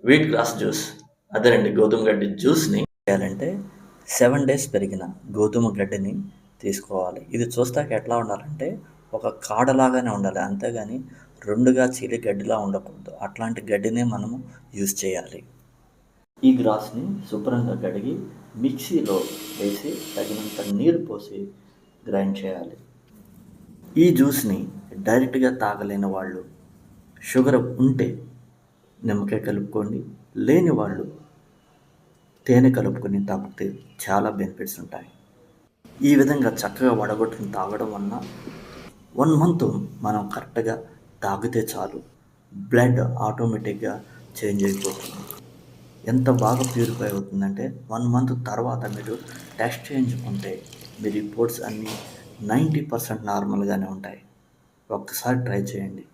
Wheat grass juice, అదేనండి గోధుమ గడ్డి జ్యూస్ని చేయాలంటే 7 days పెరిగిన గోధుమ గడ్డిని తీసుకోవాలి. ఇది చూస్తాక ఎట్లా ఉండాలంటే ఒక కాడలాగానే ఉండాలి, అంతేగాని రెండుగా చీలి గడ్డిలా ఉండకూడదు. అట్లాంటి గడ్డినే మనము యూజ్ చేయాలి. ఈ గ్రాస్ని శుభ్రంగా కడిగి మిక్సీలో వేసి తగినంత నీరు పోసి గ్రైండ్ చేయాలి. ఈ జ్యూస్ని డైరెక్ట్గా తాగలేని వాళ్ళు షుగర్ ఉంటే నిమ్మకాయ కలుపుకోండి, లేని వాళ్ళు తేనె కలుపుకొని తాగితే చాలా బెనిఫిట్స్ ఉంటాయి. ఈ విధంగా చక్కగా వడగొట్టుకుని తాగడం వలన 1 month మనం కరెక్ట్గా తాగితే చాలు, బ్లడ్ ఆటోమేటిక్గా చేంజ్ అయిపోతుంది. ఎంత బాగా ప్యూరిఫై అవుతుందంటే 1 month తర్వాత మీరు టెస్ట్ చేయించుకుంటే మీ రిపోర్ట్స్ అన్నీ 90% నార్మల్గానే ఉంటాయి. ఒక్కసారి ట్రై చేయండి.